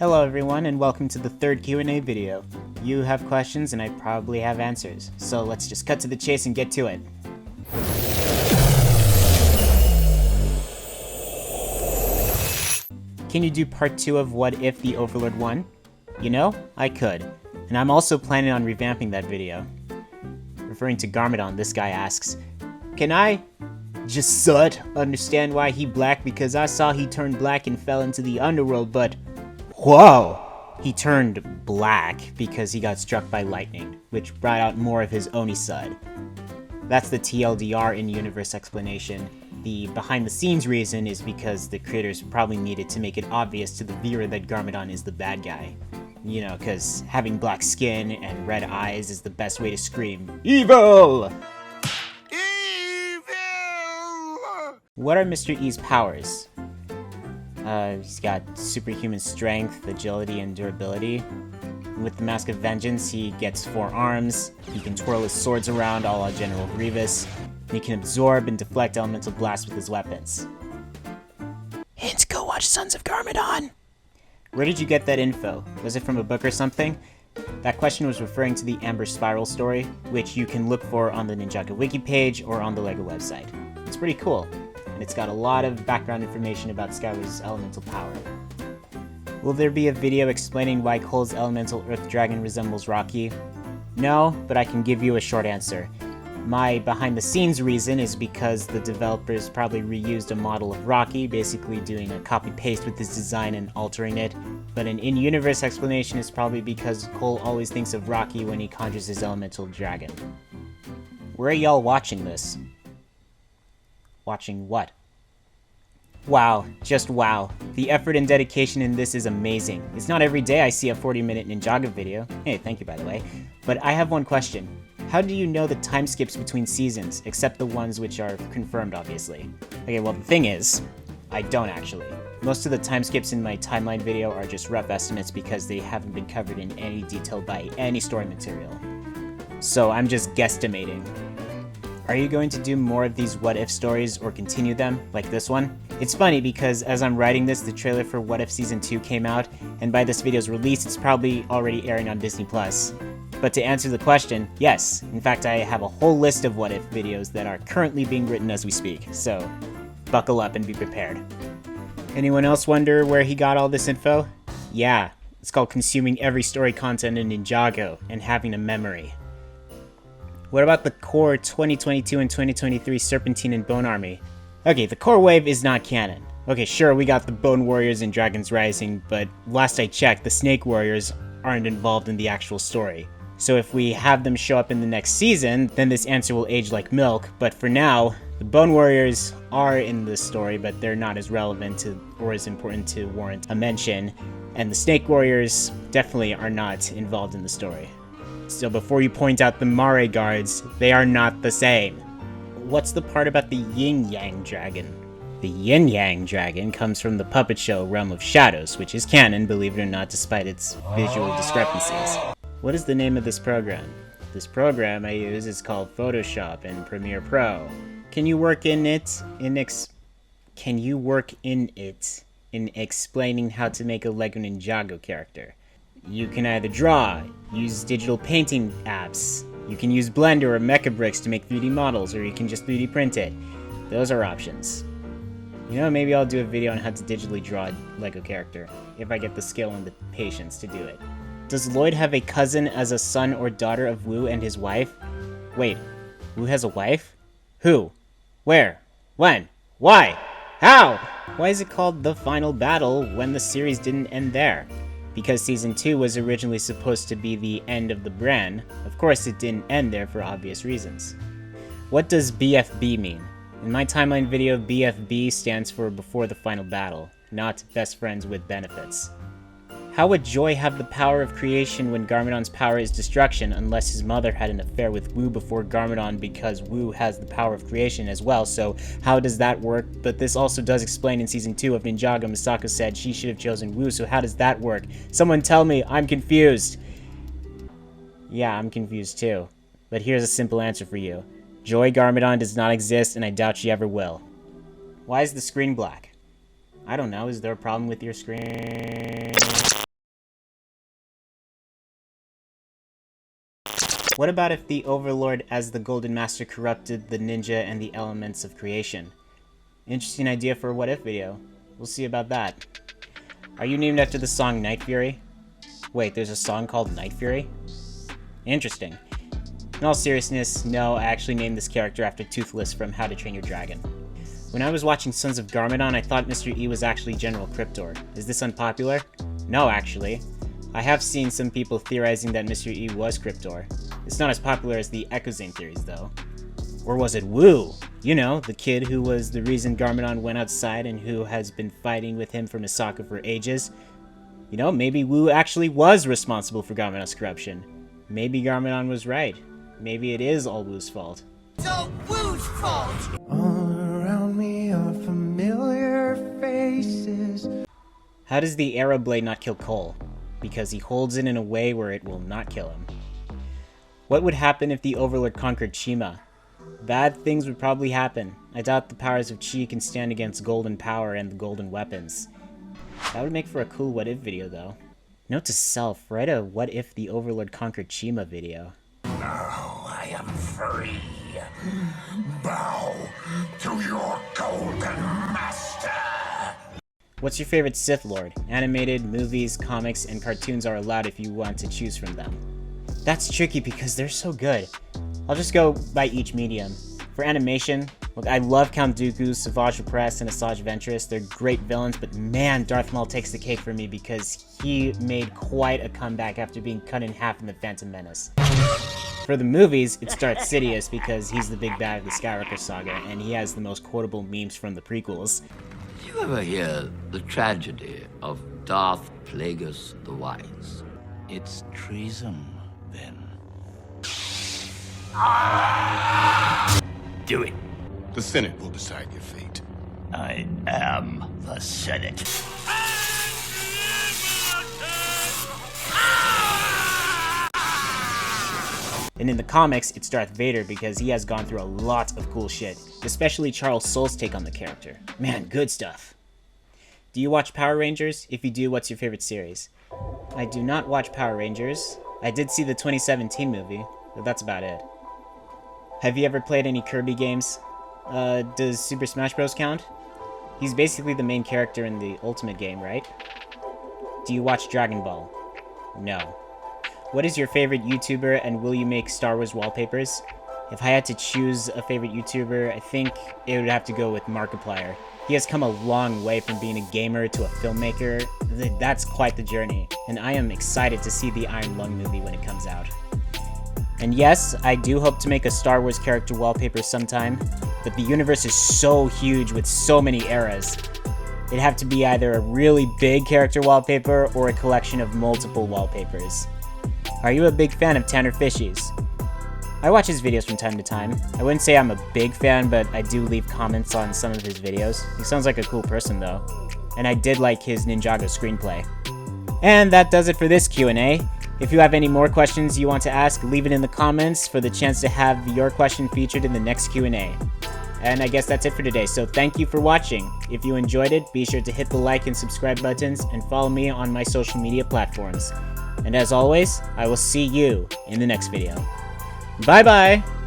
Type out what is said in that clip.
Hello everyone and welcome to the third Q&A video. You have questions and I probably have answers, so let's just cut to the chase and get to it. Can you do part 2 of What If the Overlord won? You know, I could, and I'm also planning on revamping that video. Referring to Garmadon, this guy asks, "Can I just understand why he black because I saw he turned black and fell into the underworld, but whoa! He turned black because he got struck by lightning, which brought out more of his Oni side. That's the TLDR in-universe explanation. The behind-the-scenes reason is because the creators probably needed to make it obvious to the viewer that Garmadon is the bad guy. You know, because having black skin and red eyes is the best way to scream, EVIL! EVIL! What are Mr. E's powers? He's got superhuman strength, agility, and durability. With the Mask of Vengeance, he gets 4 arms, he can twirl his swords around a la General Grievous, and he can absorb and deflect elemental blasts with his weapons. Hint, go watch Sons of Garmadon! Where did you get that info? Was it from a book or something? That question was referring to the Amber Spiral story, which you can look for on the Ninjago wiki page or on the LEGO website. It's pretty cool, and it's got a lot of background information about Skylar's elemental power. Will there be a video explaining why Cole's elemental Earth Dragon resembles Rocky? No, but I can give you a short answer. My behind-the-scenes reason is because the developers probably reused a model of Rocky, basically doing a copy-paste with his design and altering it, but an in-universe explanation is probably because Cole always thinks of Rocky when he conjures his elemental dragon. Where are y'all watching this? Watching what? Wow, just wow. The effort and dedication in this is amazing. It's not every day I see a 40-minute Ninjago video. Hey, thank you by the way. But I have one question. How do you know the time skips between seasons, except the ones which are confirmed, obviously? Okay, well the thing is, I don't actually. Most of the time skips in my timeline video are just rough estimates because they haven't been covered in any detail by any story material. So I'm just guesstimating. Are you going to do more of these What If stories or continue them, like this one? It's funny because as I'm writing this, the trailer for What If Season 2 came out, and by this video's release, it's probably already airing on Disney+. But to answer the question, yes. In fact, I have a whole list of What If videos that are currently being written as we speak, so buckle up and be prepared. Anyone else wonder where he got all this info? Yeah, it's called consuming every story content in Ninjago and having a memory. What about the core 2022 and 2023 Serpentine and Bone Army? Okay, the core wave is not canon. Okay, sure, we got the Bone Warriors and Dragons Rising, but last I checked, the Snake Warriors aren't involved in the actual story. So if we have them show up in the next season, then this answer will age like milk, but for now, the Bone Warriors are in the story, but they're not as relevant to or as important to warrant a mention, and the Snake Warriors definitely are not involved in the story. So before you point out the Mare guards, they are not the same. What's the part about the Yin-Yang Dragon? The Yin-Yang Dragon comes from the puppet show Realm of Shadows, which is canon, believe it or not, despite its visual discrepancies. What is the name of this program? This program I use is called Photoshop and Premiere Pro. Can you work in it in explaining how to make a LEGO Ninjago character? You can either draw, use digital painting apps, you can use Blender or Mecha Bricks to make 3D models, or you can just 3D print it. Those are options. You know, maybe I'll do a video on how to digitally draw a LEGO character, if I get the skill and the patience to do it. Does Lloyd have a cousin as a son or daughter of Wu and his wife? Wait, Wu has a wife? Who? Where? When? Why? How? Why is it called The Final Battle when the series didn't end there? Because Season 2 was originally supposed to be the end of the brand. Of course it didn't end there for obvious reasons. What does BFB mean? In my timeline video, BFB stands for Before the Final Battle, not Best Friends with Benefits. How would Joy have the power of creation when Garmadon's power is destruction unless his mother had an affair with Wu before Garmadon, because Wu has the power of creation as well, so how does that work? But this also does explain in Season 2 of Ninjago, Misako said she should have chosen Wu, so how does that work? Someone tell me, I'm confused! Yeah, I'm confused too. But here's a simple answer for you. Joy Garmadon does not exist, and I doubt she ever will. Why is the screen black? I don't know, is there a problem with your screen? What about if the Overlord as the Golden Master corrupted the ninja and the elements of creation? Interesting idea for a what if video. We'll see about that. Are you named after the song NightFury? Wait, there's a song called NightFury? Interesting. In all seriousness, no, I actually named this character after Toothless from How to Train Your Dragon. When I was watching Sons of Garmadon, I thought Mr. E was actually General Cryptor. Is this unpopular? No, actually. I have seen some people theorizing that Mr. E was Cryptor. It's not as popular as the Echozane theories, though. Or was it Wu? You know, the kid who was the reason Garmadon went outside and who has been fighting with him for Misaka for ages. You know, maybe Wu actually was responsible for Garmadon's corruption. Maybe Garmadon was right. Maybe it is all Wu's fault. It's all Wu's fault! All around me are familiar faces. How does the arrow blade not kill Cole? Because he holds it in a way where it will not kill him. What would happen if the Overlord conquered Shima? Bad things would probably happen. I doubt the powers of Chi can stand against golden power and the golden weapons. That would make for a cool what if video though. Note to self, write a what if the Overlord conquered Shima video. Now I am free. Bow to your golden master. What's your favorite Sith Lord? Animated, movies, comics, and cartoons are allowed if you want to choose from them. That's tricky because they're so good. I'll just go by each medium. For animation, look, I love Count Dooku, Savage Opress, and Asajj Ventress. They're great villains, but man, Darth Maul takes the cake for me because he made quite a comeback after being cut in half in The Phantom Menace. For the movies, it's Darth Sidious because he's the big bad of the Skywalker saga, and he has the most quotable memes from the prequels. Did you ever hear the tragedy of Darth Plagueis the Wise? It's treason, then. Do it. The Senate will decide your fate. I am the Senate. And in the comics, it's Darth Vader because he has gone through a lot of cool shit, especially Charles Soule's take on the character. Man, good stuff. Do you watch Power Rangers? If you do, what's your favorite series? I do not watch Power Rangers. I did see the 2017 movie, but that's about it. Have you ever played any Kirby games? Does Super Smash Bros. Count? He's basically the main character in the Ultimate game, right? Do you watch Dragon Ball? No. What is your favorite YouTuber, and will you make Star Wars wallpapers? If I had to choose a favorite YouTuber, I think it would have to go with Markiplier. He has come a long way from being a gamer to a filmmaker. That's quite the journey, and I am excited to see the Iron Lung movie when it comes out. And yes, I do hope to make a Star Wars character wallpaper sometime, but the universe is so huge with so many eras. It'd have to be either a really big character wallpaper or a collection of multiple wallpapers. Are you a big fan of Tanner Fishies? I watch his videos from time to time. I wouldn't say I'm a big fan, but I do leave comments on some of his videos. He sounds like a cool person though. And I did like his Ninjago screenplay. And that does it for this Q&A. If you have any more questions you want to ask, leave it in the comments for the chance to have your question featured in the next Q&A. And I guess that's it for today, so thank you for watching. If you enjoyed it, be sure to hit the like and subscribe buttons and follow me on my social media platforms. And as always, I will see you in the next video. Bye bye!